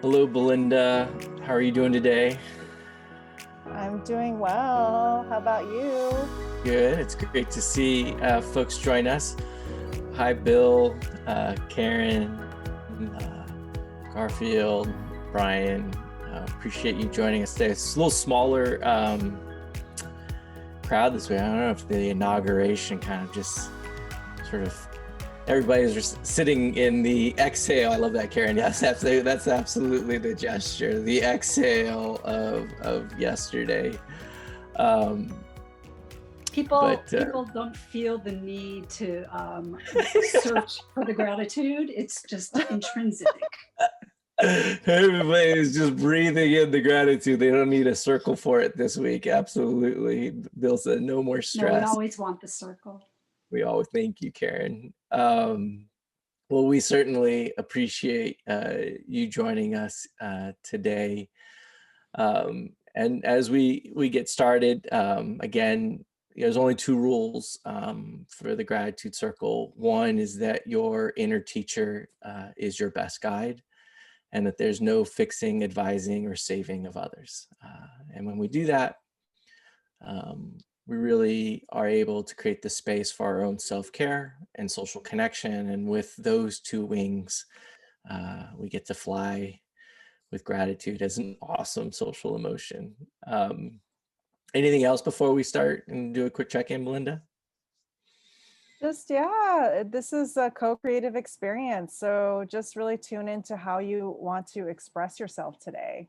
Hello, Belinda. How are you doing today? I'm doing well. How about you? Good. It's great to see folks join us. Hi, Bill, Karen, Garfield, Brian. Appreciate you joining us today. It's a little smaller crowd this way. I don't know if the inauguration kind of just sort of everybody's just sitting in the exhale. I love that, Karen. Yes, that's absolutely the gesture, the exhale of yesterday. People don't feel the need to search for the gratitude. It's just intrinsic. Everybody is just breathing in the gratitude. They don't need a circle for it this week. Absolutely. Bill said no more stress. No, we always want the circle. We always thank you, Karen. Well, we certainly appreciate you joining us today. And as we get started, again, there's only two rules for the gratitude circle. One is that your inner teacher is your best guide, and that there's no fixing, advising, or saving of others. And when we do that, we really are able to create the space for our own self-care and social connection. And with those two wings, we get to fly with gratitude as an awesome social emotion. Anything else before we start and do a quick check-in, Melinda? This is a co-creative experience. So just really tune into how you want to express yourself today.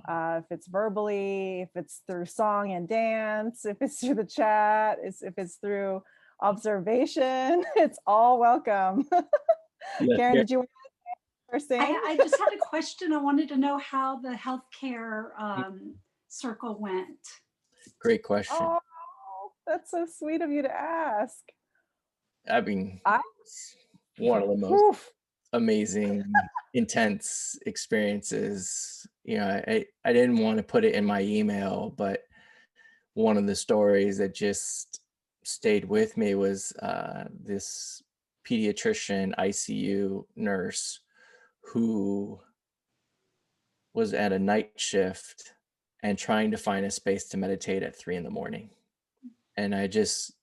If it's verbally, if it's through song and dance, if it's through the chat, if it's through observation, it's all welcome. Yeah, Karen, did you want to say? I just had a question. I wanted to know how the healthcare circle went. Great question. Oh, that's so sweet of you to ask. I mean, one of the most amazing, intense experiences. You know, I didn't want to put it in my email, but one of the stories that just stayed with me was this pediatrician ICU nurse who was at a night shift and trying to find a space to meditate at 3 a.m. And I just,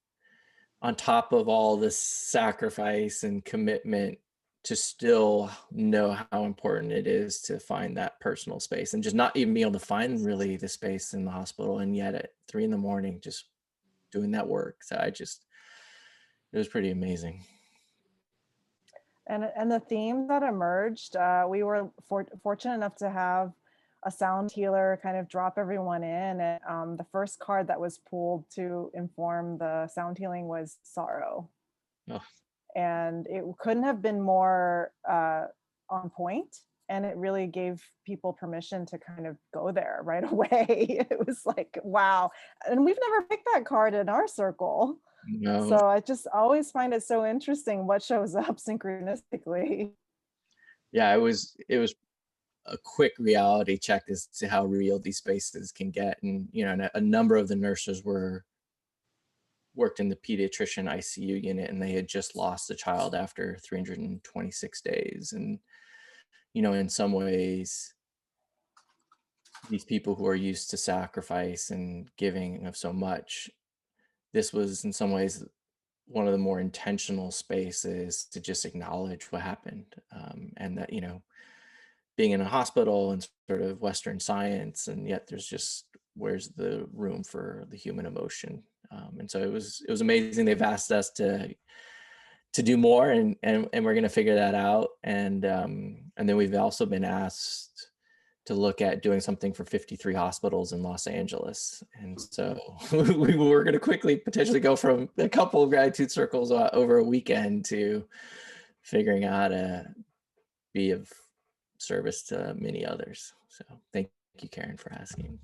on top of all this sacrifice and commitment, to still know how important it is to find that personal space and just not even be able to find really the space in the hospital. And yet at 3 a.m, just doing that work. So it was pretty amazing. And the themes that emerged, we were fortunate enough to have a sound healer kind of drop everyone in. And the first card that was pulled to inform the sound healing was sorrow. Oh. And it couldn't have been more on point. And it really gave people permission to kind of go there right away. It was like, wow. And we've never picked that card in our circle. No. So I just always find it so interesting what shows up synchronistically. Yeah, it was a quick reality check as to how real these spaces can get. And, you know, a number of the nurses worked in the pediatrician ICU unit, and they had just lost a child after 326 days. And, you know, in some ways, these people who are used to sacrifice and giving of so much, this was in some ways one of the more intentional spaces to just acknowledge what happened. And that, you know, being in a hospital and sort of Western science, and yet where's the room for the human emotion? And so it was amazing. They've asked us to do more, and we're going to figure that out. And then we've also been asked to look at doing something for 53 hospitals in Los Angeles. And so we were going to quickly potentially go from a couple of gratitude circles over a weekend to figuring out how to be of service to many others. So thank you, Karen, for asking.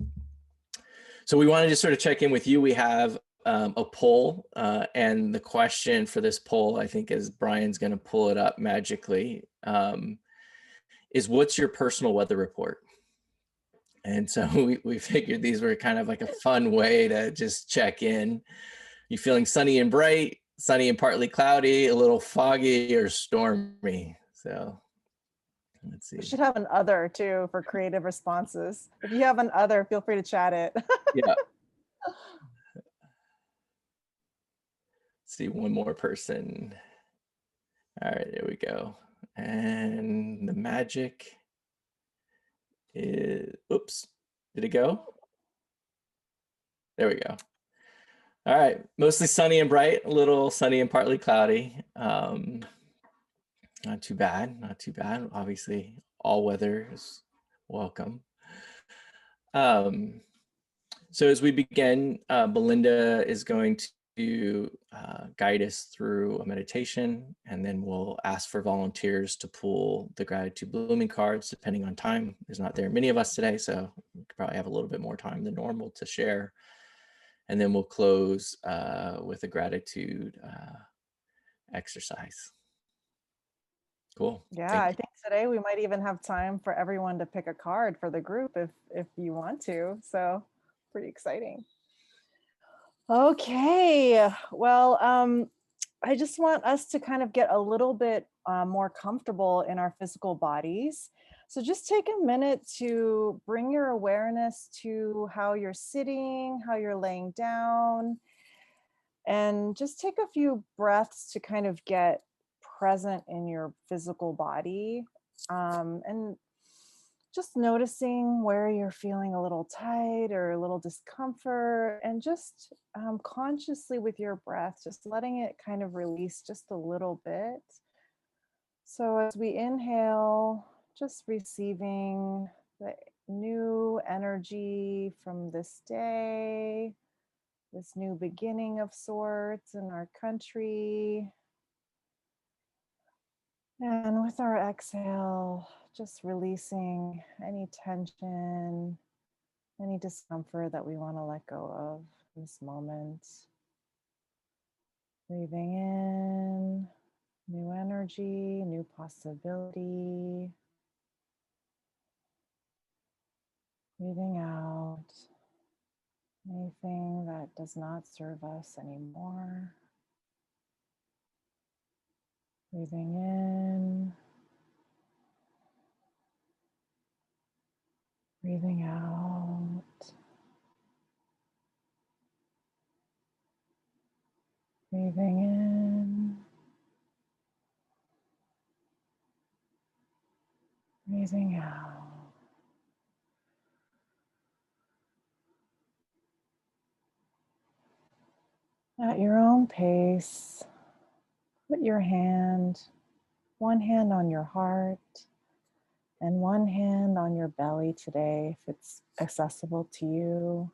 So we wanted to sort of check in with you. We have a poll, and the question for this poll, I think, as Brian's going to pull it up magically, is what's your personal weather report? And so we figured these were kind of like a fun way to just check in. You feeling sunny and bright, sunny and partly cloudy, a little foggy, or stormy? So Let's see. We should have an other too for creative responses. If you have an other, feel free to chat it. Yeah. Let's see, one more person. All right, there we go. And the magic is, oops, did it go? There we go. All right, mostly sunny and bright, a little sunny and partly cloudy. Not too bad, not too bad. Obviously, all weather is welcome. So as we begin, Belinda is going to guide us through a meditation, and then we'll ask for volunteers to pull the gratitude blooming cards depending on time. There's not very many of us today, so we could probably have a little bit more time than normal to share. And then we'll close with a gratitude exercise. Cool. Yeah, I think today we might even have time for everyone to pick a card for the group if you want to. So pretty exciting. Okay, well, I just want us to kind of get a little bit more comfortable in our physical bodies. So just take a minute to bring your awareness to how you're sitting, how you're laying down, and just take a few breaths to kind of get present in your physical body. And just noticing where you're feeling a little tight or a little discomfort, and just consciously with your breath, just letting it kind of release just a little bit. So as we inhale, just receiving the new energy from this day, this new beginning of sorts in our country. And with our exhale, just releasing any tension, any discomfort that we want to let go of in this moment. Breathing in, new energy, new possibility. Breathing out, anything that does not serve us anymore. Breathing in, breathing out. Breathing in, breathing out. At your own pace, put your one hand on your heart and one hand on your belly today, if it's accessible to you.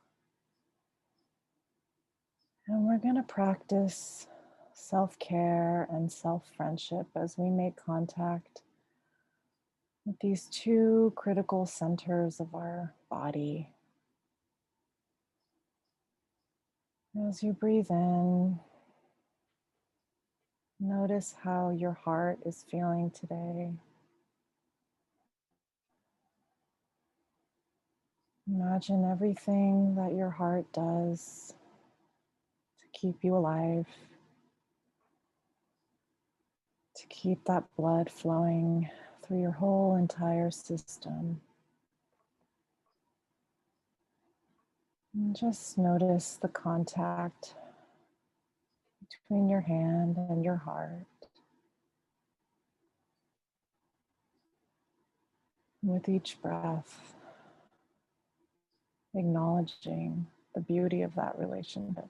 And we're going to practice self-care and self-friendship as we make contact with these two critical centers of our body. As you breathe in, notice how your heart is feeling today. Imagine everything that your heart does to keep you alive, to keep that blood flowing through your whole entire system. And just notice the contact between your hand and your heart. With each breath, acknowledging the beauty of that relationship.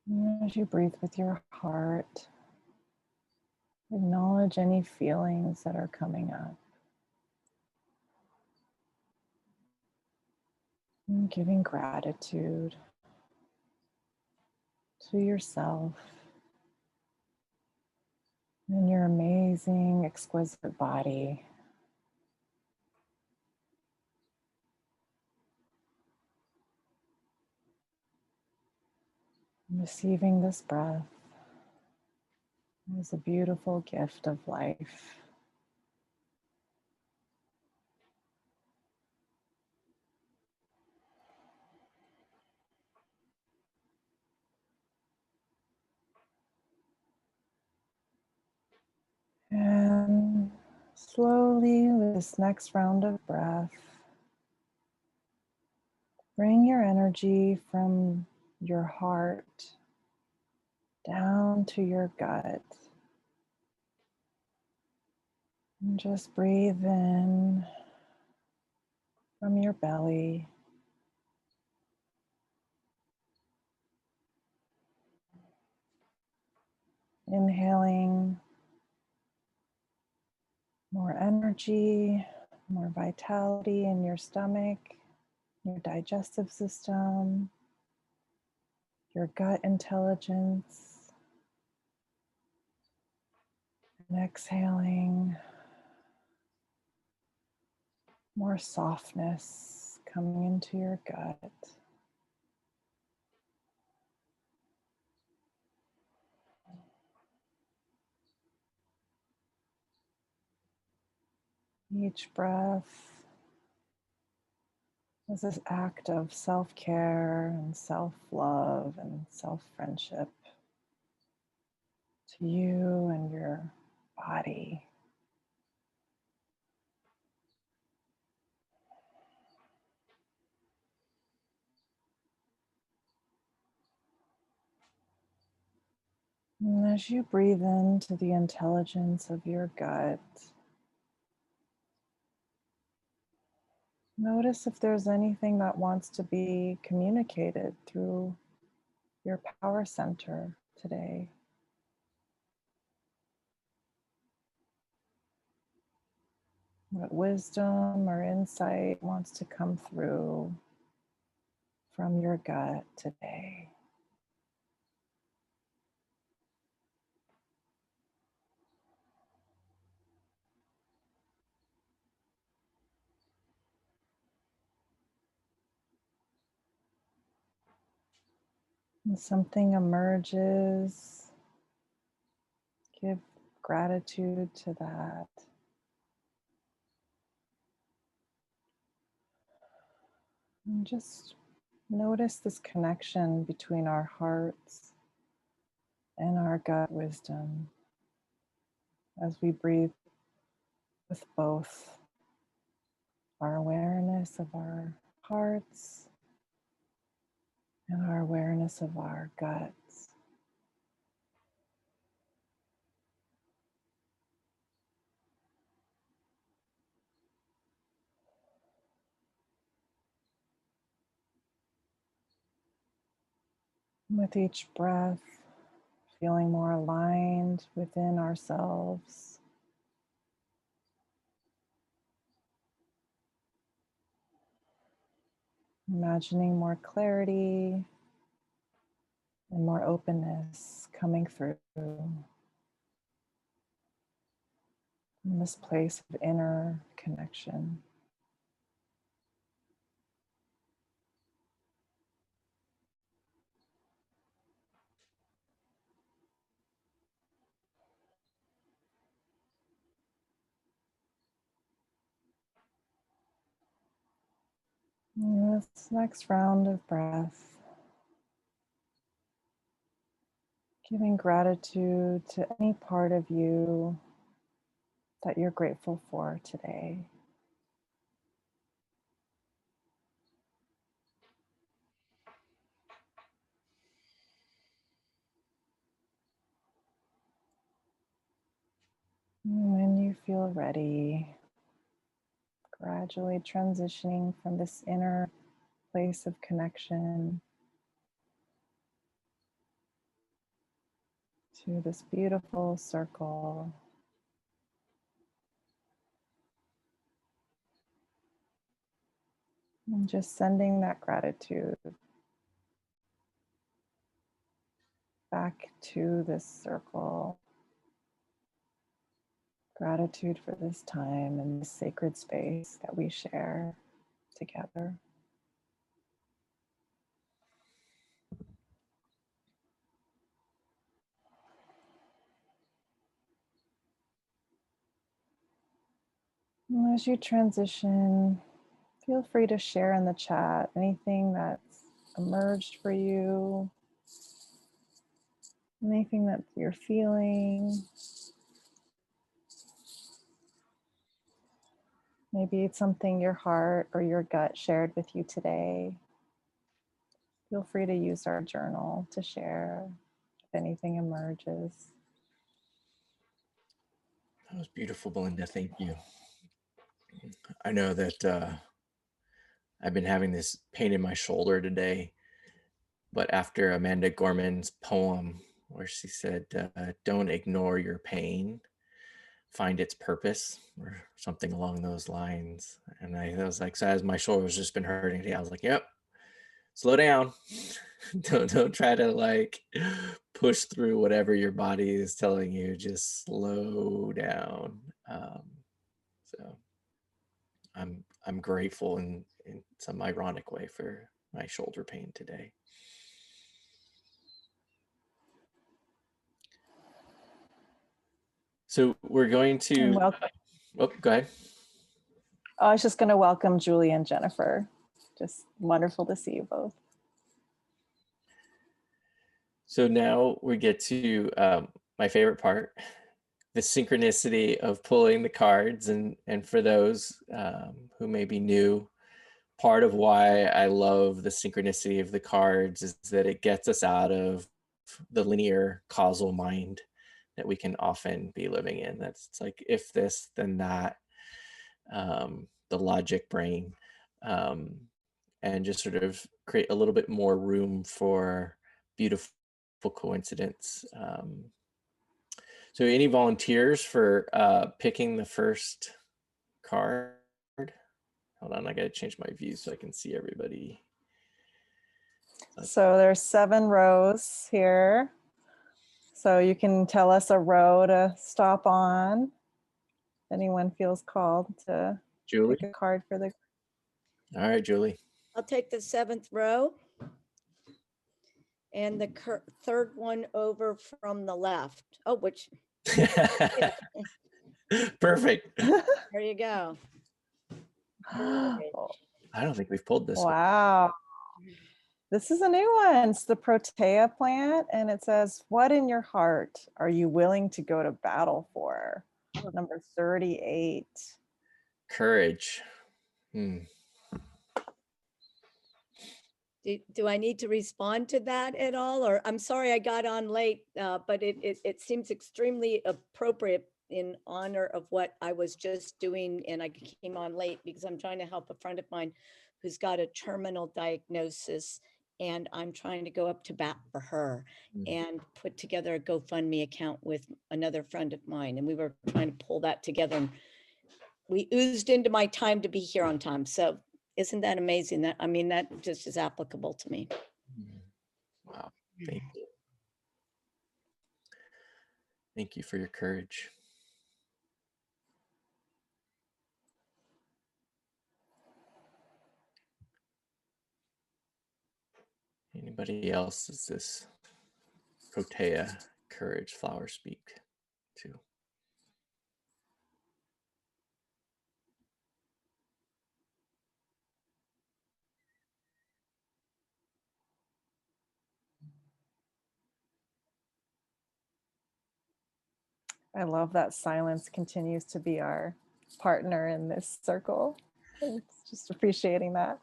And as you breathe with your heart, acknowledge any feelings that are coming up. And giving gratitude to yourself and your amazing, exquisite body. Receiving this breath as a beautiful gift of life. Slowly, with this next round of breath, bring your energy from your heart down to your gut. And just breathe in from your belly. Inhaling more energy, more vitality in your stomach, your digestive system, your gut intelligence. And exhaling more softness coming into your gut. Each breath is this act of self-care and self-love and self-friendship to you and your body. And as you breathe into the intelligence of your gut, notice if there's anything that wants to be communicated through your power center today. What wisdom or insight wants to come through from your gut today. When something emerges, give gratitude to that. And just notice this connection between our hearts and our gut wisdom as we breathe with both our awareness of our hearts and our awareness of our guts. With each breath, feeling more aligned within ourselves. Imagining more clarity and more openness coming through in this place of inner connection. And this next round of breath, giving gratitude to any part of you that you're grateful for today. And when you feel ready, gradually transitioning from this inner place of connection to this beautiful circle. And just sending that gratitude back to this circle. Gratitude for this time and this sacred space that we share together. And as you transition, feel free to share in the chat anything that's emerged for you, anything that you're feeling. Maybe it's something your heart or your gut shared with you today. Feel free to use our journal to share if anything emerges. That was beautiful, Belinda. Thank you. I know that I've been having this pain in my shoulder today, but after Amanda Gorman's poem where she said, don't ignore your pain, find its purpose, or something along those lines. And I was like, so as my shoulder has just been hurting today, I was like, yep, slow down. don't try to like push through whatever your body is telling you, just slow down. So I'm grateful in some ironic way for my shoulder pain today. So we're going to, oh, go ahead. I was just going to welcome Julie and Jennifer. Just wonderful to see you both. So now we get to my favorite part, the synchronicity of pulling the cards. And for those who may be new, part of why I love the synchronicity of the cards is that it gets us out of the linear causal mind that we can often be living in. That's it's like, if this, then that, the logic brain, and just sort of create a little bit more room for beautiful coincidence. So any volunteers for picking the first card? Hold on, I gotta change my view so I can see everybody. So there's 7 rows here. So you can tell us a row to stop on. If anyone feels called to Julie? pick a card for the. All right, Julie. I'll take the 7th row. And the third one over from the left. Oh, which. Perfect. There you go. I don't think we've pulled this one. Wow. This is a new one. It's the Protea plant. And it says, what in your heart are you willing to go to battle for? Number 38. Courage. Do I need to respond to that at all? Or I'm sorry I got on late, but it seems extremely appropriate in honor of what I was just doing. And I came on late because I'm trying to help a friend of mine who's got a terminal diagnosis. And I'm trying to go up to bat for her and put together a GoFundMe account with another friend of mine. And we were trying to pull that together. And we oozed into my time to be here on time. So isn't that amazing? That, I mean, that just is applicable to me. Wow, thank you. Thank you for your courage. Anybody else does this Protea courage flower speak to? I love that silence continues to be our partner in this circle. It's just appreciating that.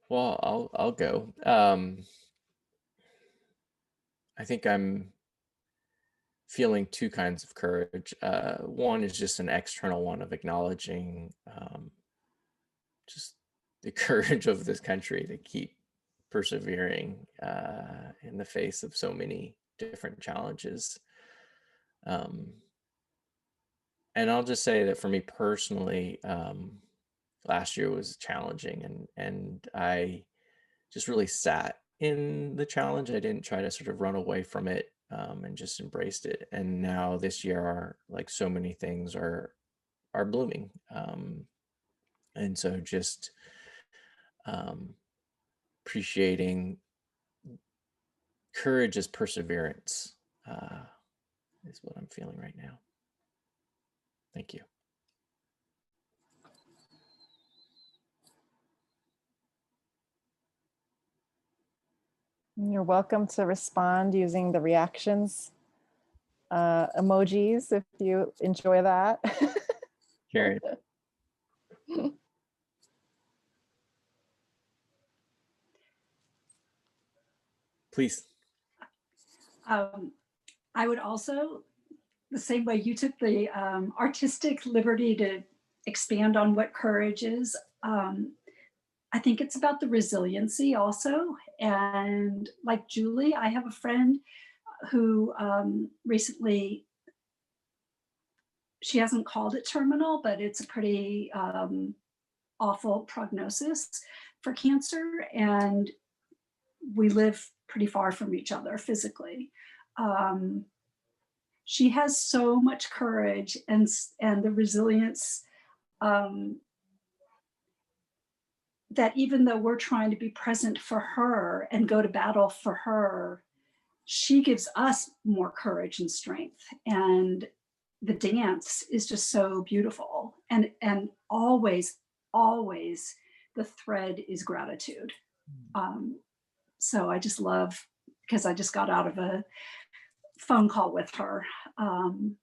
Well, I'll go. I think I'm feeling 2 kinds of courage. One is just an external one of acknowledging just the courage of this country to keep persevering in the face of so many different challenges. And I'll just say that for me personally, last year was challenging, and I just really sat in the challenge. I didn't try to sort of run away from it, and just embraced it. And now this year, like so many things are blooming, and so just appreciating courage as perseverance is what I'm feeling right now. Thank you. You're welcome to respond using the reactions emojis if you enjoy that. Sure. Please. I would also, the same way you took the artistic liberty to expand on what courage is, I think it's about the resiliency also. And like Julie, I have a friend who recently, she hasn't called it terminal, but it's a pretty awful prognosis for cancer. And we live pretty far from each other physically. She has so much courage and the resilience that even though we're trying to be present for her and go to battle for her, she gives us more courage and strength. And the dance is just so beautiful. And always, always the thread is gratitude. So I just love, because I just got out of a phone call with her. The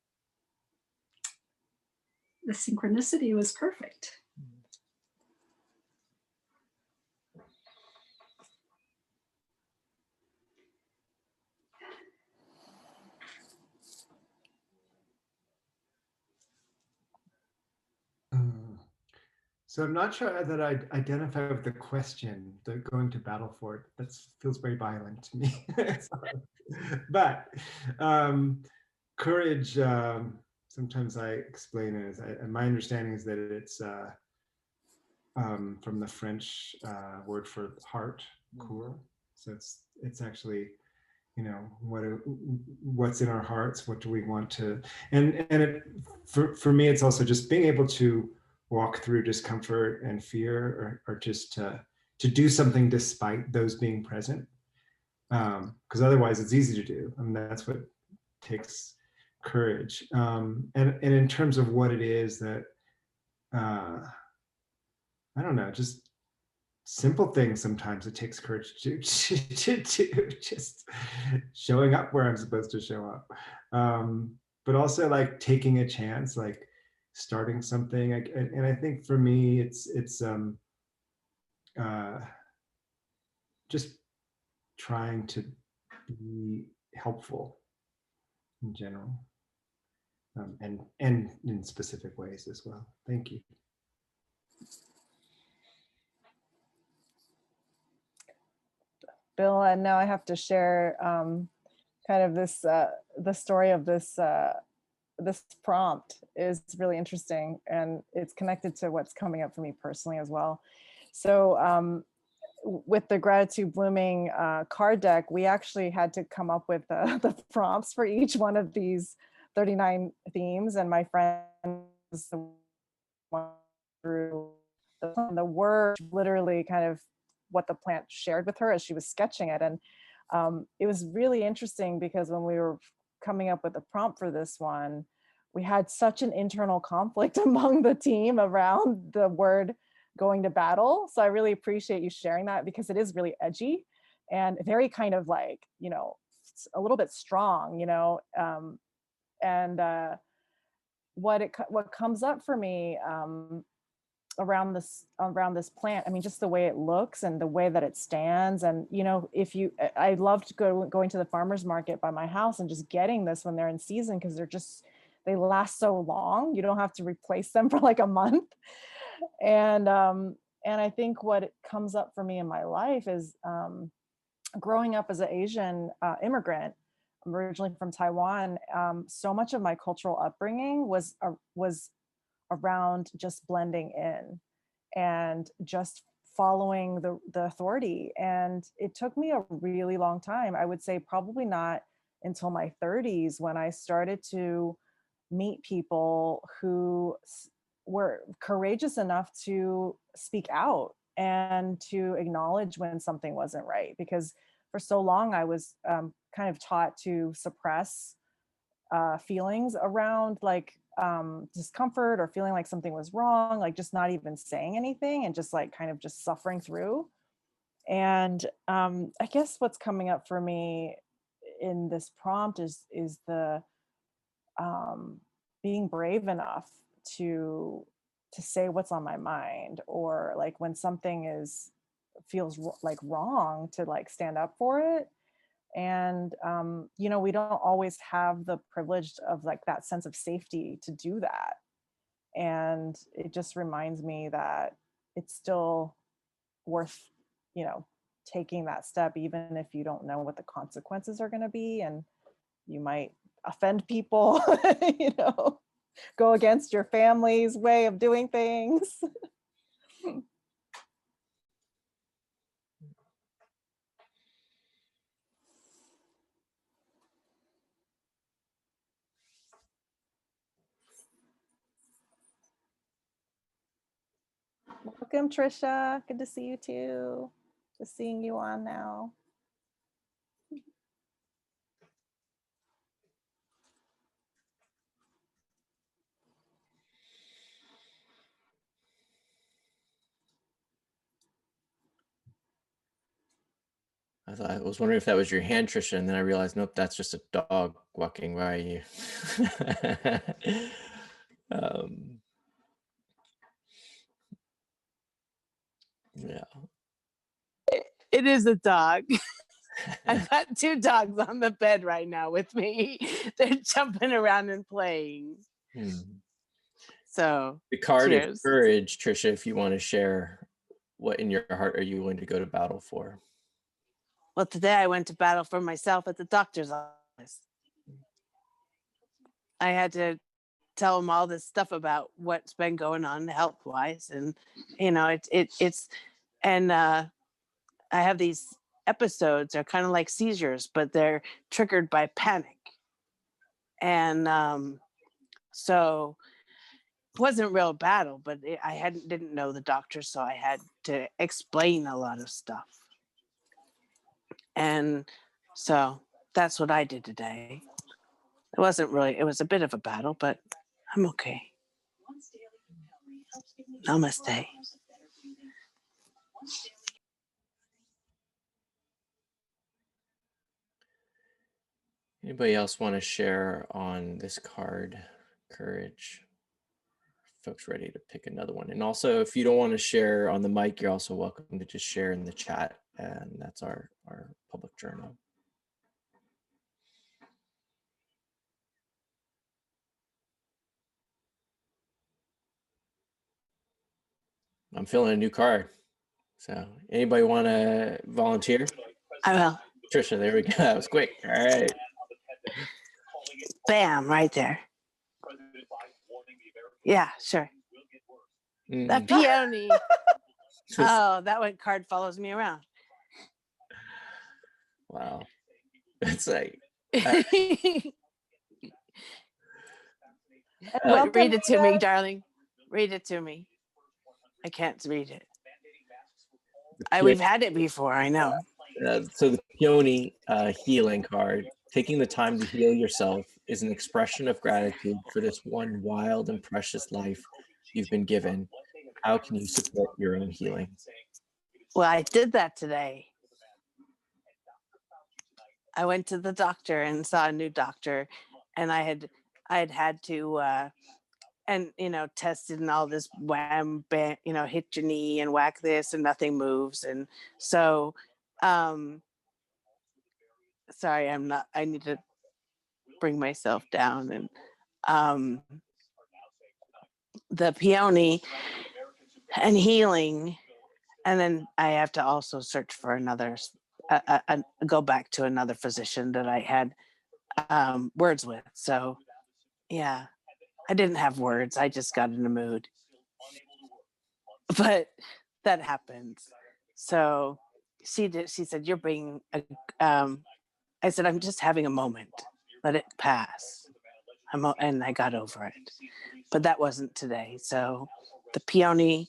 synchronicity was perfect. So I'm not sure that I identify with the question, the going to battle for it. That feels very violent to me. But courage, sometimes I explain it as, my understanding is that it's from the French word for heart, coeur. So it's actually, you know, what's in our hearts, what do we want to, and it, for me, it's also just being able to walk through discomfort and fear, or just to do something despite those being present, because otherwise it's easy to do. I mean, that's what takes courage. And in terms of what it is that I don't know, just simple things. Sometimes it takes courage to just showing up where I'm supposed to show up, but also like taking a chance, like starting something. And I think for me, it's just trying to be helpful in general, and in specific ways as well. Thank you. Bill, and now I have to share kind of this, the story of this this prompt is really interesting, and it's connected to what's coming up for me personally as well. So with the Gratitude Blooming card deck, we actually had to come up with the prompts for each one of these 39 themes, and my friend was the one through the word, literally kind of what the plant shared with her as she was sketching it. And it was really interesting because when we were coming up with the prompt for this one, we had such an internal conflict among the team around the word going to battle. So I really appreciate you sharing that, because it is really edgy and very kind of like, you know, a little bit strong, you know, and what comes up for me around this plant, I mean, just the way it looks and the way that it stands. And, you know, I loved going to the farmer's market by my house and just getting this when they're in season, because they last so long. You don't have to replace them for like a month. And I think what comes up for me in my life is growing up as an Asian immigrant. I'm originally from Taiwan. So much of my cultural upbringing was around just blending in and just following the authority. And it took me a really long time. I would say probably not until my 30s when I started to meet people who were courageous enough to speak out and to acknowledge when something wasn't right. Because for so long I was kind of taught to suppress feelings around like discomfort or feeling like something was wrong, like just not even saying anything and just like kind of just suffering through. And I guess what's coming up for me in this prompt is the being brave enough to say what's on my mind, or like when something feels like wrong, to like stand up for it. And you know, we don't always have the privilege of like that sense of safety to do that. And it just reminds me that it's still worth, you know, taking that step, even if you don't know what the consequences are going to be, and you might offend people, you know, go against your family's way of doing things. Welcome, Trisha. Good to see you too. Just seeing you on now. I was wondering if that was your hand, Trisha, and then I realized, nope, that's just a dog walking by you. Yeah. It is a dog. I've got 2 dogs on the bed right now with me. They're jumping around and playing. So the card cheers. is courage, Trisha. If you want to share, what in your heart are you willing to go to battle for? Well, today I went to battle for myself at the doctor's office. I had to tell them all this stuff about what's been going on health wise, and you know, it's and I have these episodes. They're kind of like seizures, but they're triggered by panic. And so it wasn't a real battle, but I didn't know the doctor, so I had to explain a lot of stuff. And so that's what I did today. It wasn't really, it was a bit of a battle, but I'm okay. Namaste. Anybody else want to share on this card, courage? Folks ready to pick another one. And also, if you don't want to share on the mic, you're also welcome to just share in the chat. And that's our public journal. I'm feeling a new card. So anybody want to volunteer? I will. Trisha, there we go. That was quick. All right. Bam, right there. Yeah, sure. That peony. Oh, that one card follows me around. Wow. It's like. Read it to me, darling. Read it to me. I can't read it. We've had it before, I know. So the peony healing card, taking the time to heal yourself is an expression of gratitude for this one wild and precious life you've been given. How can you support your own healing? Well, I did that today. I went to the doctor and saw a new doctor, and I had to and you know, tested and all this wham bam, you know, hit your knee and whack this and nothing moves. And so sorry, I need to bring myself down. And the peony and healing, and then I have to also search for another go back to another physician that I had words with. So yeah, I didn't have words, I just got in a mood, but that happens. So she said, you're being I said, I'm just having a moment, let it pass. And I got over it, but that wasn't today. So the peony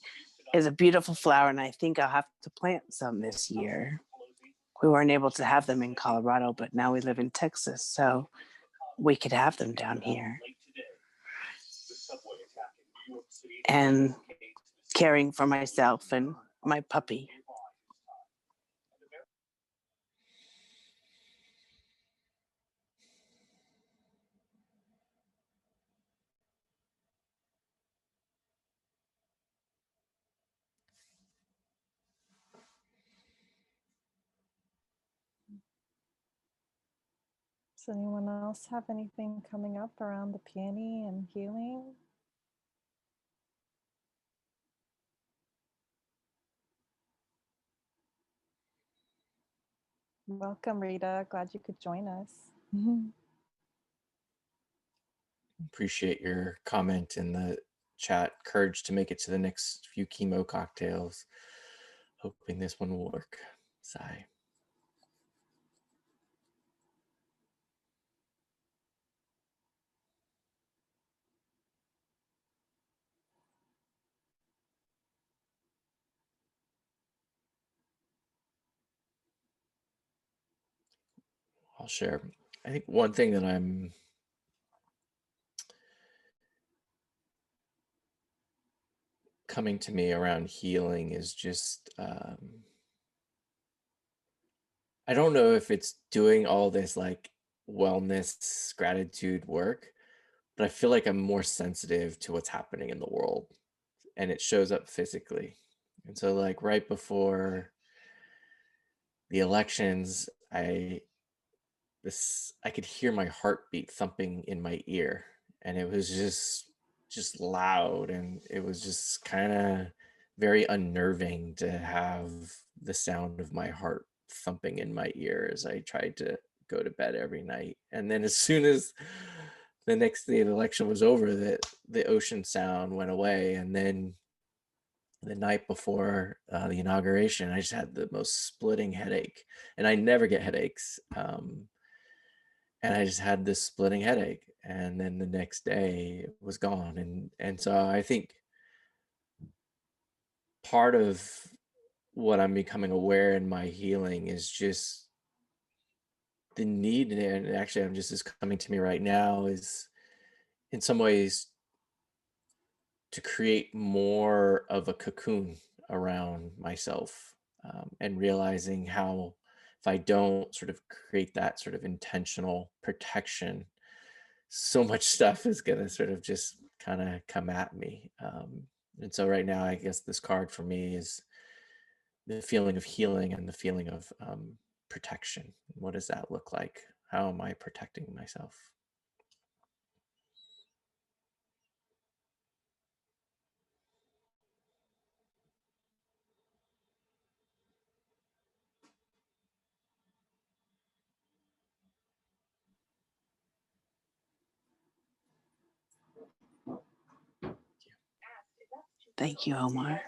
is a beautiful flower, and I think I'll have to plant some this year. We weren't able to have them in Colorado, but now we live in Texas, so we could have them down here. And caring for myself and my puppy. Does anyone else have anything coming up around the peony and healing? Welcome, Rita. Glad you could join us. Appreciate your comment in the chat. Courage to make it to the next few chemo cocktails. Hoping this one will work. Sigh. I'll share. I think one thing that I'm coming to me around healing is just, I don't know if it's doing all this like wellness gratitude work, but I feel like I'm more sensitive to what's happening in the world, and it shows up physically. And so like right before the elections, I could hear my heartbeat thumping in my ear, and it was just loud, and it was just kind of very unnerving to have the sound of my heart thumping in my ear as I tried to go to bed every night. And then as soon as the next day the election was over, the ocean sound went away. And then the night before the inauguration, I just had the most splitting headache, and I never get headaches. And I just had this splitting headache, and then the next day it was gone. And so I think part of what I'm becoming aware in my healing is just the need, and actually I'm just is coming to me right now, is in some ways to create more of a cocoon around myself, and realizing how if I don't sort of create that sort of intentional protection, so much stuff is going to sort of just kind of come at me. And so right now, I guess this card for me is the feeling of healing and the feeling of protection. What does that look like? How am I protecting myself? Thank you, Omar.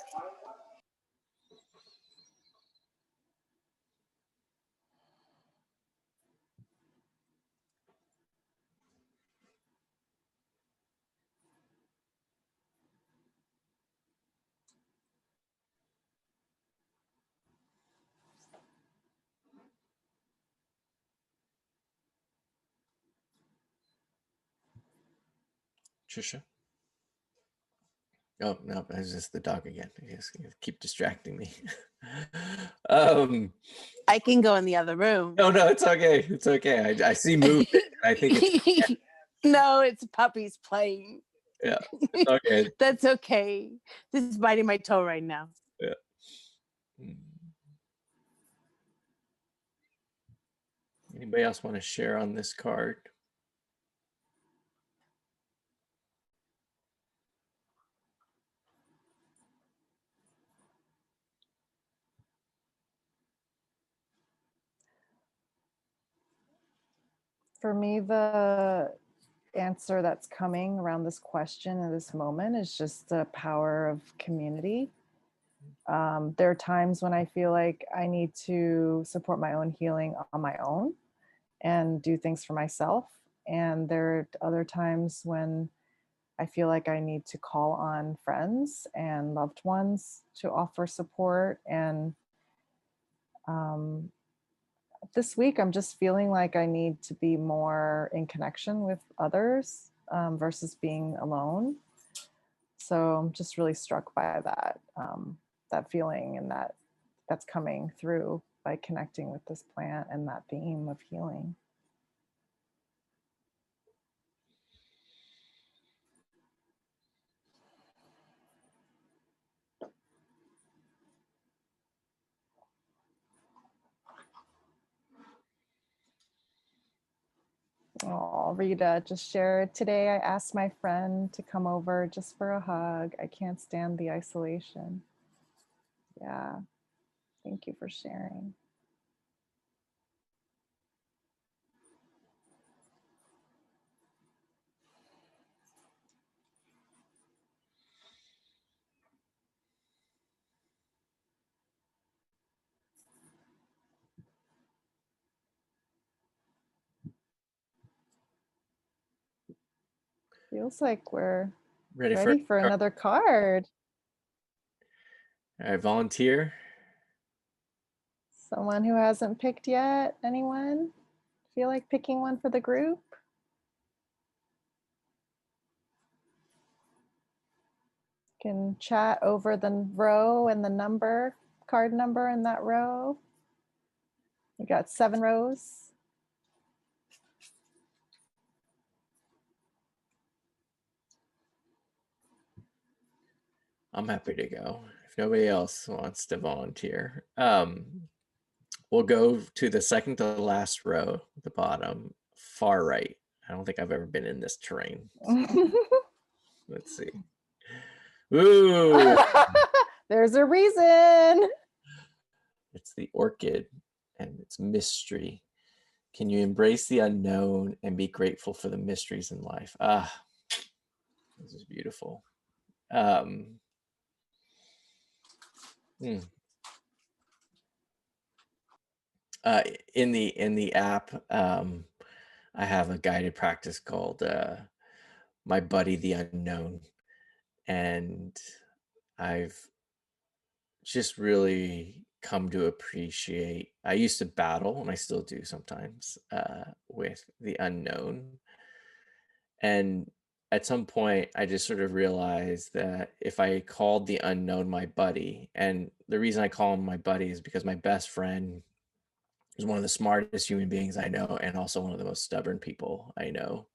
Trisha? Oh, no, it's just the dog again. I guess you keep distracting me. I can go in the other room. Oh, no, it's okay. It's okay. I see movement. I think it's No, it's puppies playing. yeah. It's okay. That's okay. This is biting my toe right now. Yeah. Anybody else want to share on this card? For me, the answer that's coming around this question in this moment is just the power of community. There are times when I feel like I need to support my own healing on my own and do things for myself. And there are other times when I feel like I need to call on friends and loved ones to offer support. And this week, I'm just feeling like I need to be more in connection with others versus being alone. So I'm just really struck by that, that feeling, and that's coming through by connecting with this plant and that theme of healing. Oh, Rita just shared today. I asked my friend to come over just for a hug. I can't stand the isolation. Yeah. Thank you for sharing. Feels like we're ready for another card. All right, volunteer. Someone who hasn't picked yet? Anyone? Feel like picking one for the group? Can chat over the row and the number, card number in that row. We got 7 rows. I'm happy to go if nobody else wants to volunteer. We'll go to the second to the last row at the bottom, far right. I don't think I've ever been in this terrain. Let's see. Ooh, There's a reason. it's the orchid and it's mystery. Can you embrace the unknown and be grateful for the mysteries in life? Ah, this is beautiful. In the app, I have a guided practice called My Buddy the Unknown, and I've just really come to appreciate. I used to battle, and I still do sometimes, with the unknown, and at some point I just sort of realized that if I called the unknown my buddy, and the reason I call him my buddy is because my best friend is one of the smartest human beings I know, and also one of the most stubborn people I know.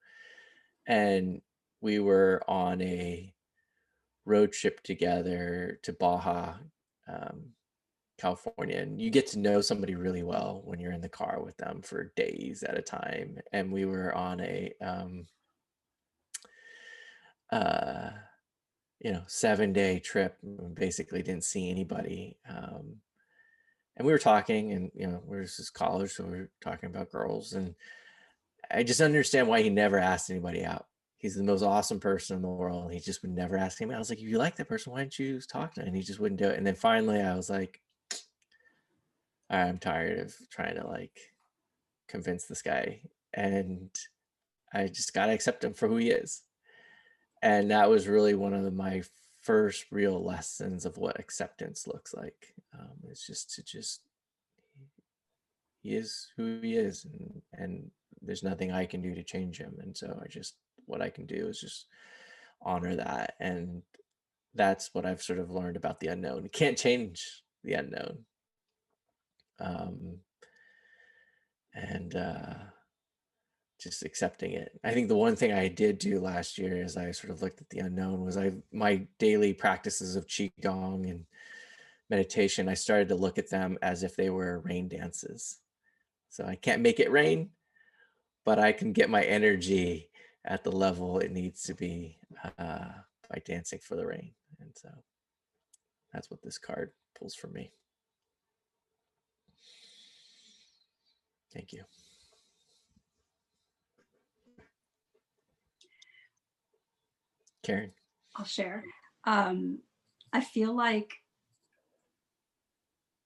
And we were on a road trip together to Baja, California, and you get to know somebody really well when you're in the car with them for days at a time. And we were on a 7-day trip. We basically didn't see anybody, and we were talking, and we're just college, so we were talking about girls, and I just understand why he never asked anybody out. He's the most awesome person in the world. He just would never ask him. I was like, if you like that person, why didn't you talk to him? And he just wouldn't do it. And then finally I was like, all right, I'm tired of trying to like convince this guy. And I just got to accept him for who he is. And that was really one of my first real lessons of what acceptance looks like. It's just he is who he is, and there's nothing I can do to change him. And so what I can do is just honor that. And that's what I've sort of learned about the unknown. You can't change the unknown. And just accepting it. I think the one thing I did do last year is I sort of looked at the unknown was my daily practices of Qigong and meditation, I started to look at them as if they were rain dances. So I can't make it rain, but I can get my energy at the level it needs to be by dancing for the rain. And so that's what this card pulls for me. Thank you. Karen. I'll share. I feel like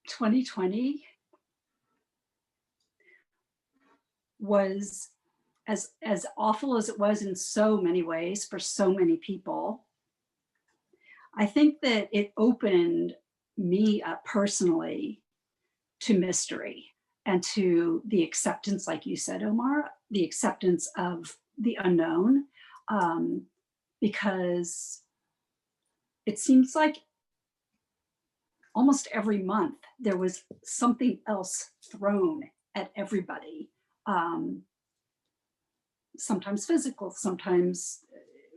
2020 was as awful as it was in so many ways for so many people. I think that it opened me up personally to mystery and to the acceptance, like you said, Omar, the acceptance of the unknown, because it seems like almost every month there was something else thrown at everybody. Sometimes physical, sometimes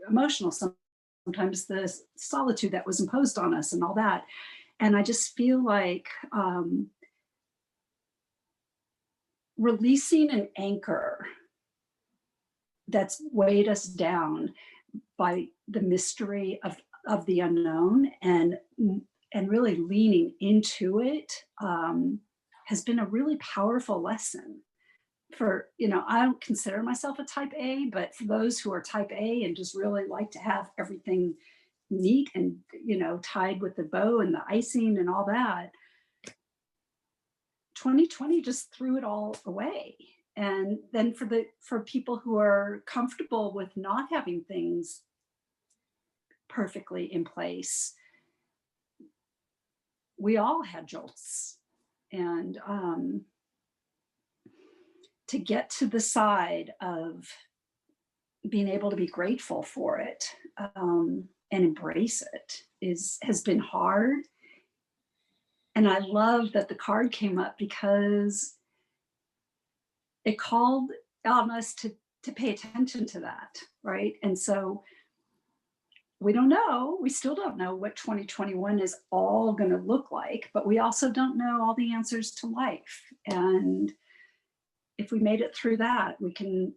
emotional, sometimes the solitude that was imposed on us and all that. And I just feel like releasing an anchor that's weighed us down by the mystery of the unknown, and really leaning into it has been a really powerful lesson. For, you know, I don't consider myself a type A, but for those who are type A and just really like to have everything neat and, you know, tied with the bow and the icing and all that, 2020 just threw it all away. And then for people who are comfortable with not having things perfectly in place, we all had jolts. And to get to the side of being able to be grateful for it and embrace it has been hard. And I love that the card came up because it called on us to pay attention to that, right? And so we still don't know what 2021 is all going to look like, but we also don't know all the answers to life. And if we made it through that, we can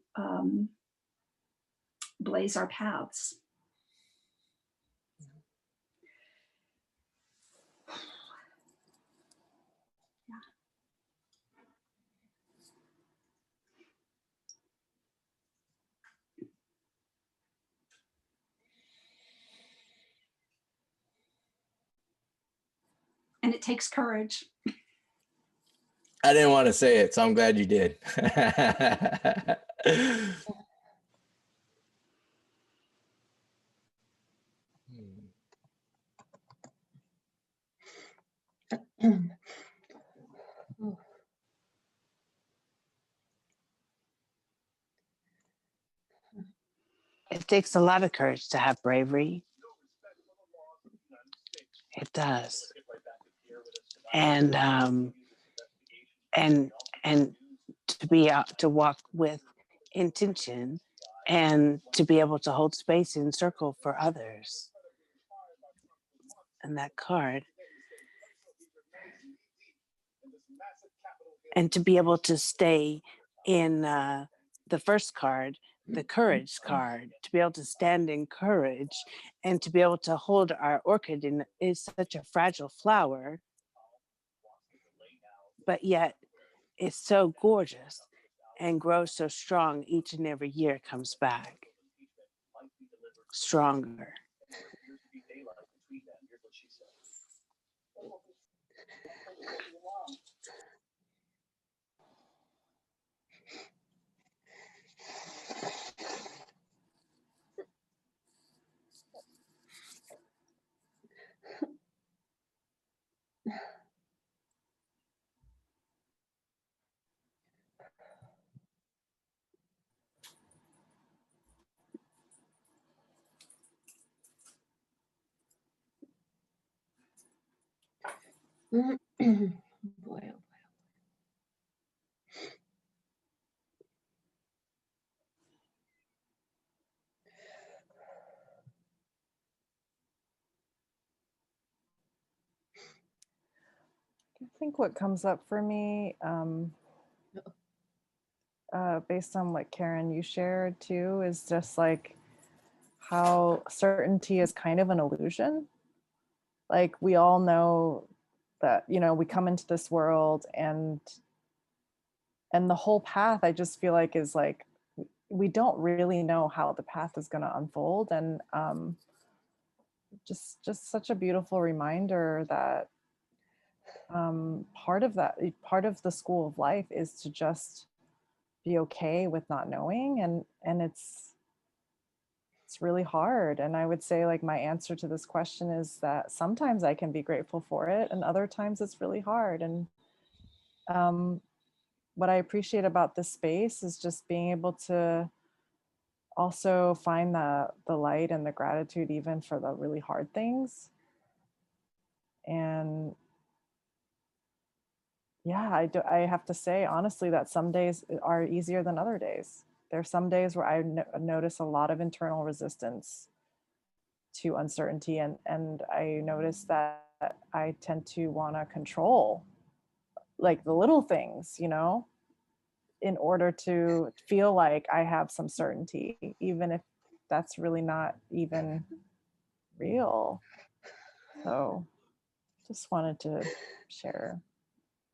blaze our paths. And it takes courage. I didn't want to say it, so I'm glad you did. It takes a lot of courage to have bravery. It does. And to be out to walk with intention and to be able to hold space in circle for others. And that card. And to be able to stay in the first card, the courage card, to be able to stand in courage and to be able to hold our orchid is such a fragile flower, but yet it's so gorgeous and grows so strong each and every year. It comes back stronger. Boy, oh boy. I think what comes up for me, based on what Karen you shared too, is just like how certainty is kind of an illusion. Like we all know that, you know, we come into this world and the whole path, I just feel like is like, we don't really know how the path is going to unfold. And just such a beautiful reminder that part of the school of life is to just be okay with not knowing. And it's really hard. And I would say like my answer to this question is that sometimes I can be grateful for it and other times it's really hard. And what I appreciate about this space is just being able to also find the light and the gratitude even for the really hard things. And yeah, I have to say honestly that some days are easier than other days. There's some days where I notice a lot of internal resistance to uncertainty, and I notice that I tend to want to control like the little things, you know, in order to feel like I have some certainty, even if that's really not even real. So just wanted to share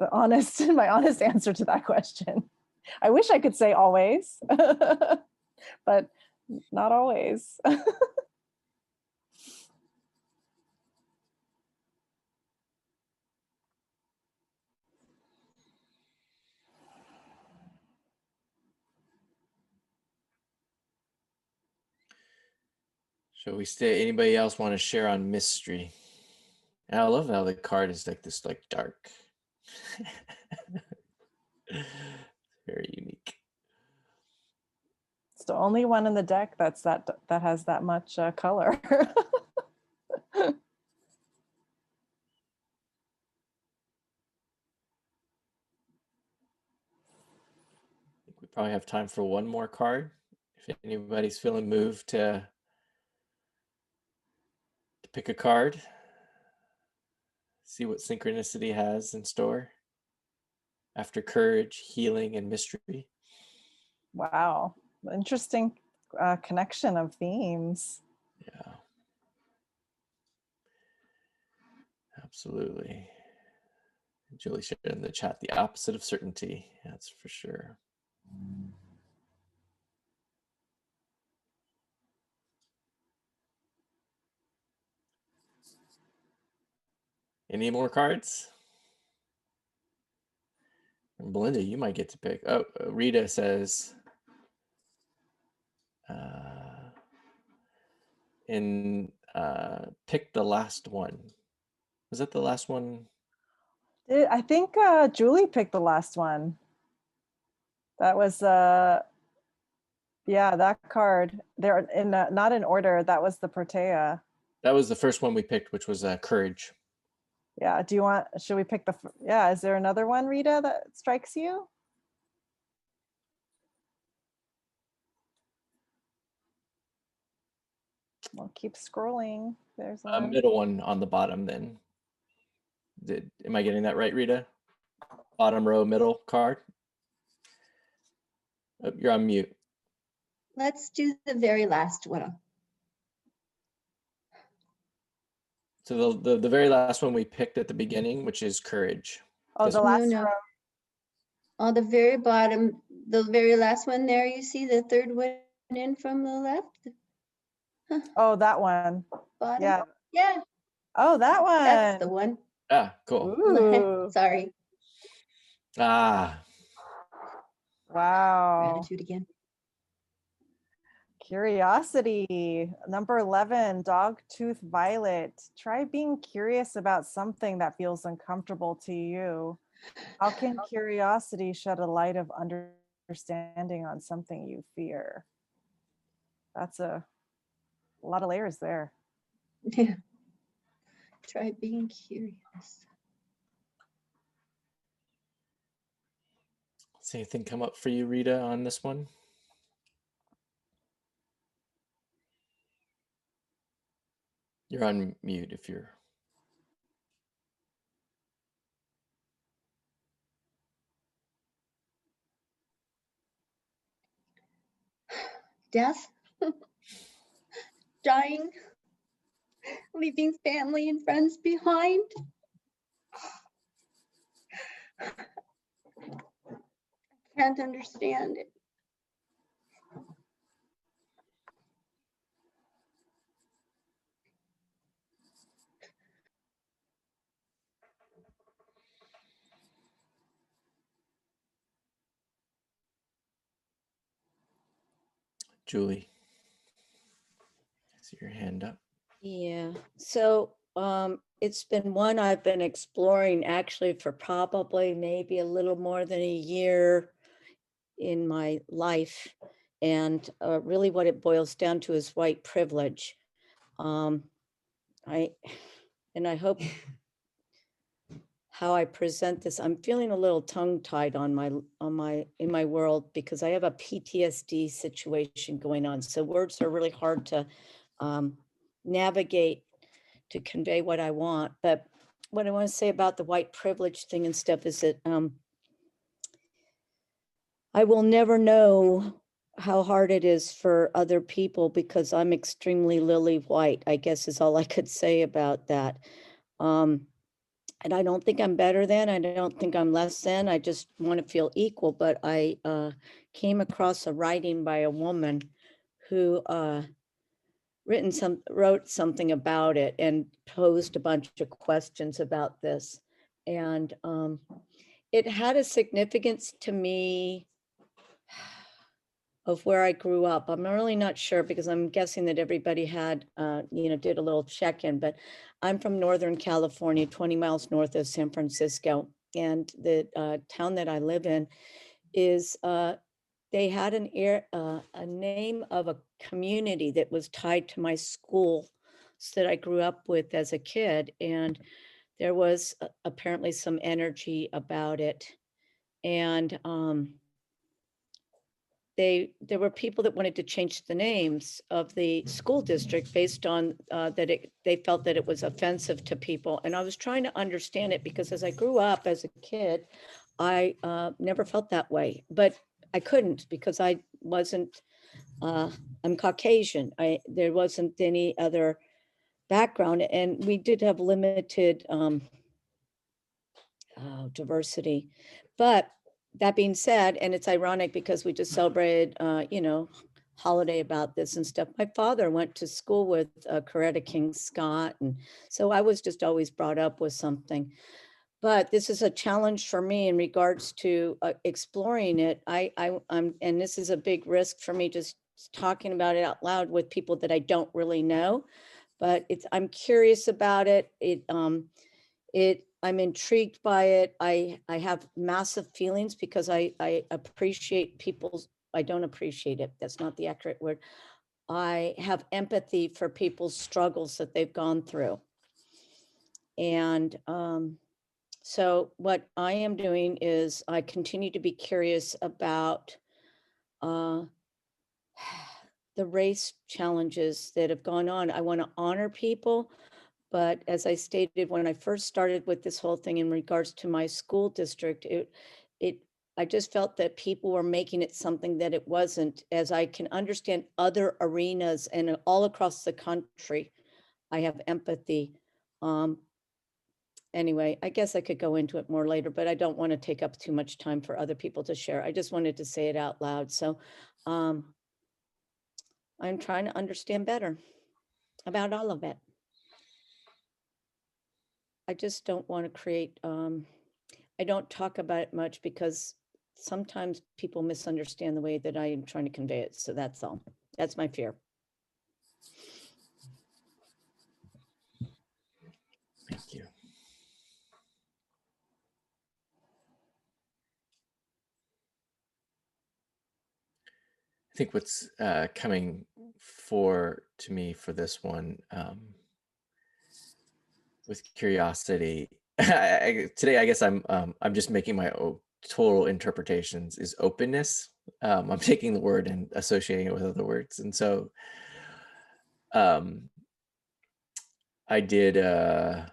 my honest answer to that question. I wish I could say always, but not always. Shall we stay? Anybody else want to share on mystery? And I love how the card is like this, like dark. Very unique. It's the only one in the deck that has that much color. I think we probably have time for one more card. If anybody's feeling moved to pick a card, see what Synchronicity has in store after courage, healing, and mystery. Wow, interesting connection of themes. Yeah, absolutely. Julie shared in the chat, the opposite of certainty. That's for sure. Any more cards? And Belinda, you might get to pick. Oh, Rita says, pick the last one. Was that the last one? I think Julie picked the last one. That was yeah, that card. They're in not in order. That was the Protea. That was the first one we picked, which was courage. Yeah. Should we pick yeah, is there another one, Rita, that strikes you? We'll keep scrolling. There's A one. middle one on the bottom then. Am I getting that right, Rita? Bottom row, middle card. Oh, you're on mute. Let's do the very last one. So the very last one we picked at the beginning, which is courage. Oh, the No, last no. row. On the very bottom, the very last one there, you see the third one in from the left? Oh, that one. Bottom? Yeah. Yeah, Oh, that one. that's the one. Ah, cool. Ooh. Sorry, Ah, Wow. gratitude again. Curiosity. Number 11, Dogtooth Violet. Try being curious about something that feels uncomfortable to you. How can curiosity shed a light of understanding on something you fear? That's a lot of layers there. Yeah. Try being curious. does anything come up for you, Rita, on this one? You're on mute if you're. Death, dying, leaving family and friends behind. I can't understand it. Julie, I see your hand up. Yeah, so it's been one I've been exploring actually for probably maybe a little more than a year in my life. And really what it boils down to is white privilege. I hope how I present this, I'm feeling a little tongue-tied in my world because I have a PTSD situation going on. So words are really hard to navigate to convey what I want. But what I want to say about the white privilege thing and stuff is that I will never know how hard it is for other people because I'm extremely lily white, I guess is all I could say about that. And I don't think I'm better than, I don't think I'm less than, I just want to feel equal. But I came across a writing by a woman who wrote something about it and posed a bunch of questions about this. And it had a significance to me of where I grew up. I'm really not sure because I'm guessing that everybody had, did a little check-in, but I'm from Northern California, 20 miles north of San Francisco. And the town that I live in is, they had a name of a community that was tied to my school that I grew up with as a kid. And there was apparently some energy about it. And there were people that wanted to change the names of the school district based on they felt that it was offensive to people. And I was trying to understand it because as I grew up as a kid, I never felt that way, but I couldn't because I wasn't, I'm Caucasian. There wasn't any other background, and we did have limited diversity. But that being said, and it's ironic because we just celebrated, holiday about this and stuff. My father went to school with Coretta King Scott, and so I was just always brought up with something. But this is a challenge for me in regards to exploring it. I'm, and this is a big risk for me just talking about it out loud with people that I don't really know. But I'm curious about it. I'm intrigued by it. I have massive feelings because I appreciate people's, I don't appreciate it. That's not the accurate word. I have empathy for people's struggles that they've gone through. And so what I am doing is I continue to be curious about the race challenges that have gone on. I want to honor people. But as I stated, when I first started with this whole thing in regards to my school district, I just felt that people were making it something that it wasn't. As I can understand other arenas and all across the country, I have empathy. Anyway, I guess I could go into it more later, but I don't want to take up too much time for other people to share. I just wanted to say it out loud. So I'm trying to understand better about all of it. I just don't want to create, I don't talk about it much because sometimes people misunderstand the way that I am trying to convey it. So that's all. That's my fear. Thank you. I think what's coming to me for this one with curiosity today, I guess I'm just making my own total interpretations is openness. I'm taking the word and associating it with other words, and so I did at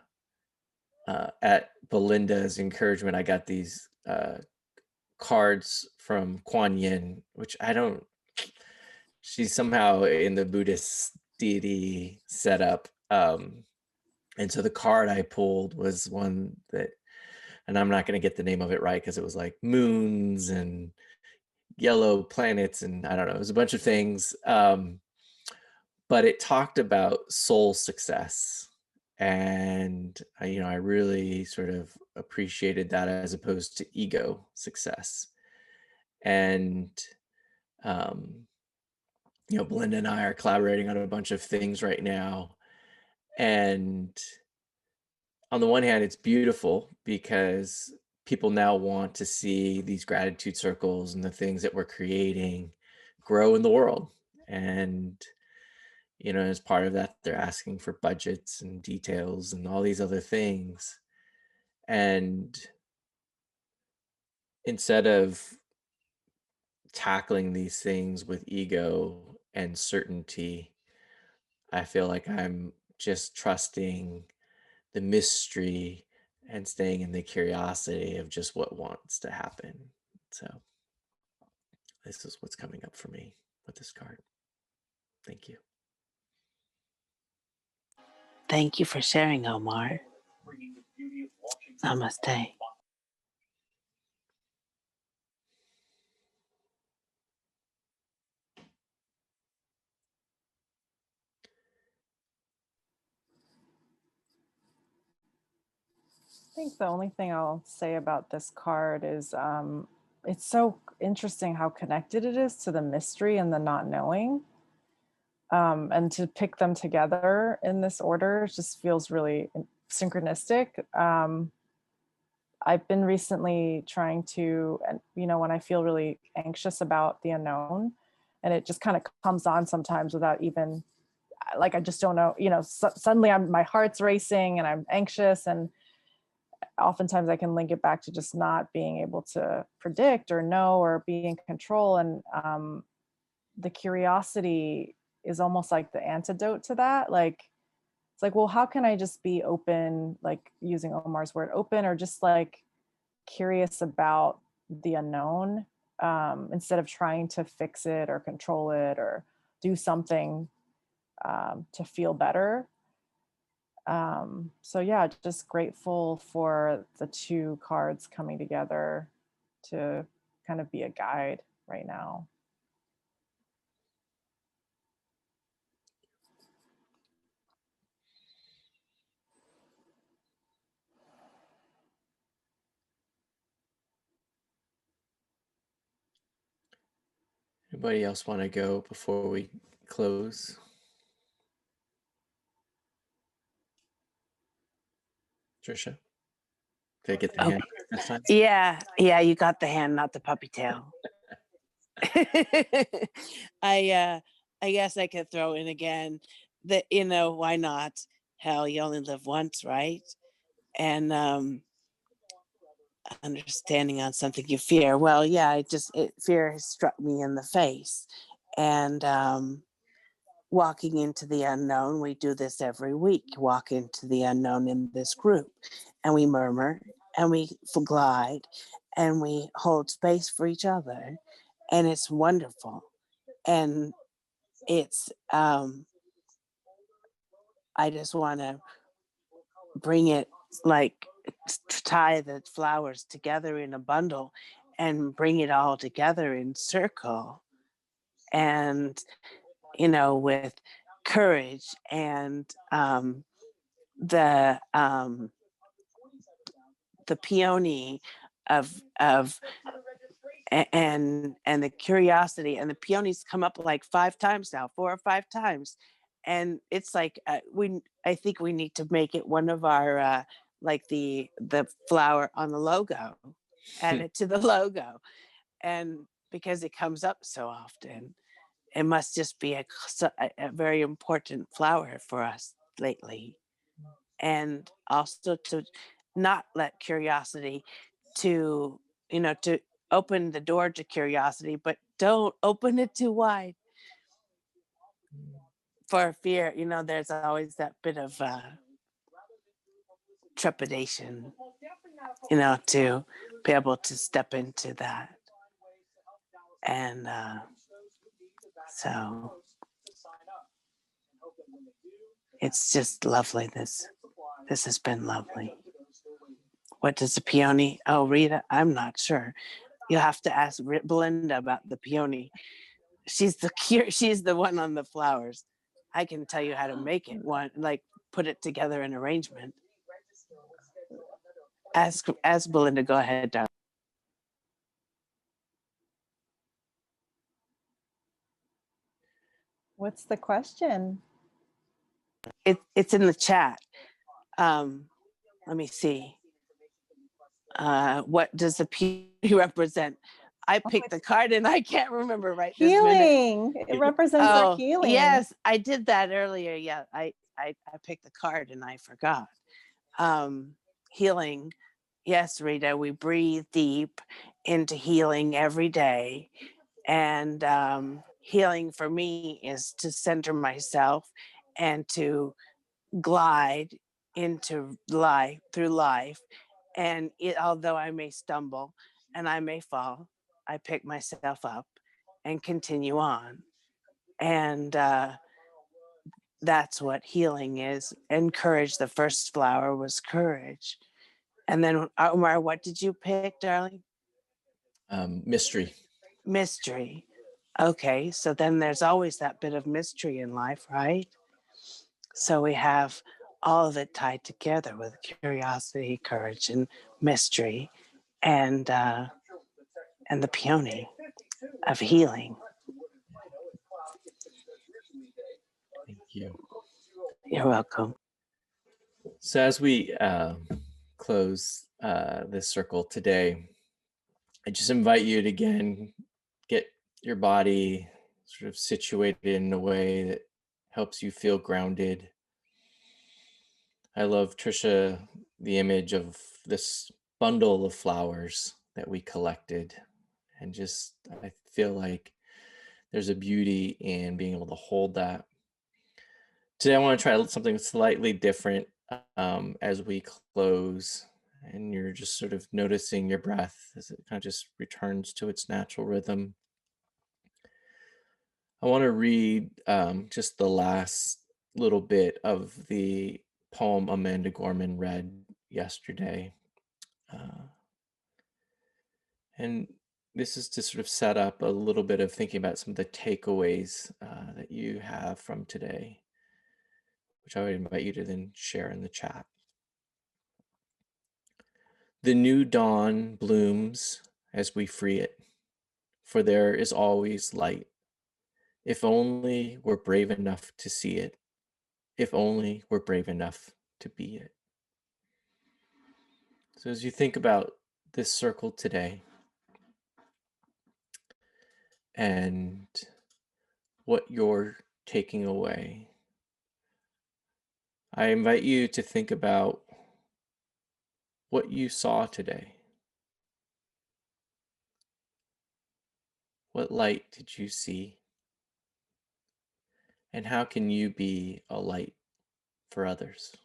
Belinda's encouragement, I got these cards from Kuan Yin, which I don't, she's somehow in the Buddhist deity setup. And so the card I pulled was one that, and I'm not going to get the name of it right because it was like moons and yellow planets and I don't know, it was a bunch of things. But it talked about soul success. And I really sort of appreciated that as opposed to ego success. And Belinda and I are collaborating on a bunch of things right now. And on the one hand, it's beautiful because people now want to see these gratitude circles and the things that we're creating grow in the world. And, as part of that, they're asking for budgets and details and all these other things. And instead of tackling these things with ego and certainty, I feel like I'm just trusting the mystery and staying in the curiosity of just what wants to happen. So this is what's coming up for me with this card. Thank you. Thank you for sharing, Omar. Namaste. I think the only thing I'll say about this card is it's so interesting how connected it is to the mystery and the not knowing. And to pick them together in this order just feels really synchronistic. I've been recently trying to, when I feel really anxious about the unknown, and it just kind of comes on sometimes without even, like, I just don't know, suddenly my heart's racing and I'm anxious, and oftentimes I can link it back to just not being able to predict or know or be in control. And the curiosity is almost like the antidote to that. Like, it's like, well, how can I just be open, like using Omar's word, open, or just like curious about the unknown, instead of trying to fix it or control it or do something to feel better. So yeah, just grateful for the two cards coming together to kind of be a guide right now. Anybody else want to go before we close? Trisha, did I get the hand this time? Yeah, you got the hand, not the puppy tail. I guess I could throw in again that, why not? Hell, you only live once, right? And understanding on something you fear. Well, yeah, fear has struck me in the face. And walking into the unknown, we do this every week, walk into the unknown in this group, and we murmur and we glide and we hold space for each other. And it's wonderful. And it's, I just want to bring it, like, tie the flowers together in a bundle and bring it all together in circle. And, with courage and the peony of and the curiosity, and the peonies come up like 5 times now, 4 or 5 times, and it's like I think we need to make it one of our like the flower on the logo, add it to the logo, and because it comes up so often, it must just be a very important flower for us lately. And also to not let curiosity to open the door to curiosity, but don't open it too wide for fear. There's always that bit of trepidation, to be able to step into that. And so it's just lovely. This has been lovely. What does the peony? Oh, Rita, I'm not sure. You'll have to ask Belinda about the peony. She's the one on the flowers. I can tell you how to make it one, like put it together in arrangement. Ask Belinda. Go ahead, darling. What's the question? It's in the chat. Let me see. What does the peony represent? I picked the card and I can't remember right this minute. Healing. It represents our healing. Yes, I did that earlier. Yeah, I picked the card and I forgot. Healing. Yes, Rita, we breathe deep into healing every day. And healing for me is to center myself and to glide into life, through life. And although I may stumble and I may fall, I pick myself up and continue on. And that's what healing is. And courage, the first flower was courage. And then, Omar, what did you pick, darling? Mystery. Mystery. Okay, so then there's always that bit of mystery in life, right? So we have all of it tied together with curiosity, courage, and mystery, and the peony of healing. Thank you. You're welcome. So as we close this circle today, I just invite you to again get your body sort of situated in a way that helps you feel grounded. I love, Trisha, the image of this bundle of flowers that we collected. And just, I feel like there's a beauty in being able to hold that. Today, I want to try something slightly different as we close. And you're just sort of noticing your breath as it kind of just returns to its natural rhythm. I want to read just the last little bit of the poem Amanda Gorman read yesterday. And this is to sort of set up a little bit of thinking about some of the takeaways that you have from today, which I would invite you to then share in the chat. The new dawn blooms as we free it, for there is always light. If only we're brave enough to see it, if only we're brave enough to be it. So as you think about this circle today and what you're taking away, I invite you to think about what you saw today. What light did you see? And how can you be a light for others?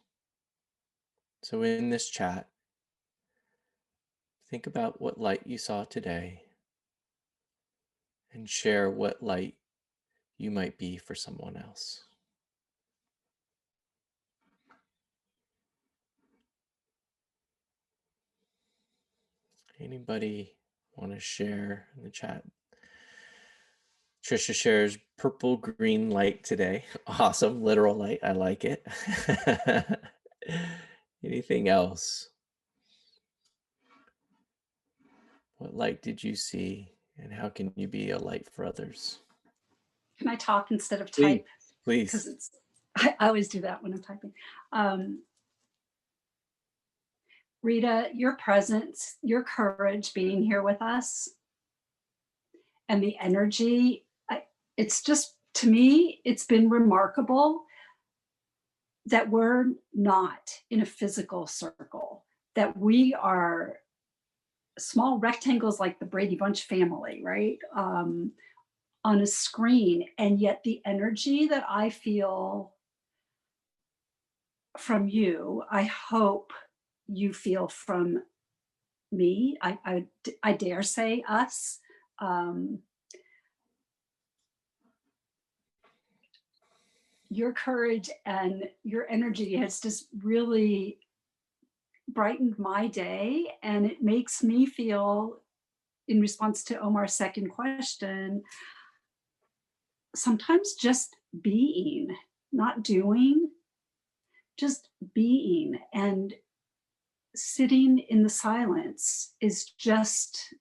So in this chat, think about what light you saw today and share what light you might be for someone else. Anybody want to share in the chat? Trisha shares purple green light today. Awesome, literal light. I like it. Anything else? What light did you see, and how can you be a light for others? Can I talk instead of type? Please. Because I always do that when I'm typing. Rita, your presence, your courage being here with us, and the energy, it's just, to me, it's been remarkable that we're not in a physical circle, that we are small rectangles like the Brady Bunch family, right? On a screen. And yet the energy that I feel from you, I hope you feel from me. I dare say us. Your courage and your energy has just really brightened my day, and it makes me feel, in response to Omar's second question, sometimes just being, not doing, just being and sitting in the silence is just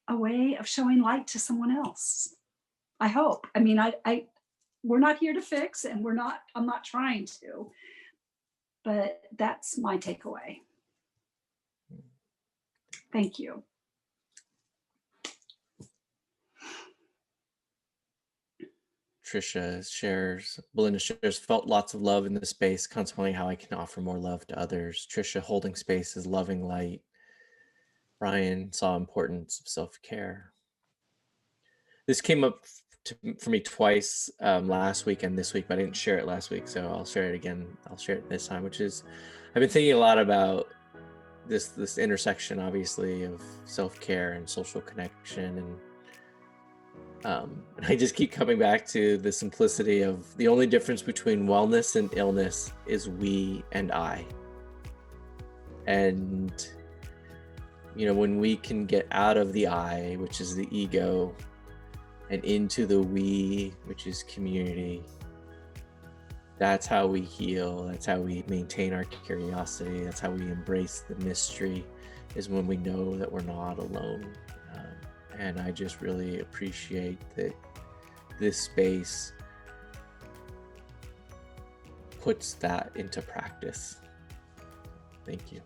a way of showing light to someone else. I hope. I mean, we're not here to fix, and I'm not trying to, but that's my takeaway. Thank you. Belinda shares, felt lots of love in the space, contemplating how I can offer more love to others. Trisha, holding space is loving light. Brian saw importance of self-care. This came up for me twice last week and this week, but I didn't share it last week, so I'll share it again. I'll share it this time, which is, I've been thinking a lot about this intersection, obviously, of self-care and social connection. And And I just keep coming back to the simplicity of the only difference between wellness and illness is we and I. And, you know, when we can get out of the I, which is the ego, and into the we, which is community, that's how we heal. That's how we maintain our curiosity. That's how we embrace the mystery, is when we know that we're not alone. And I just really appreciate that this space puts that into practice. Thank you.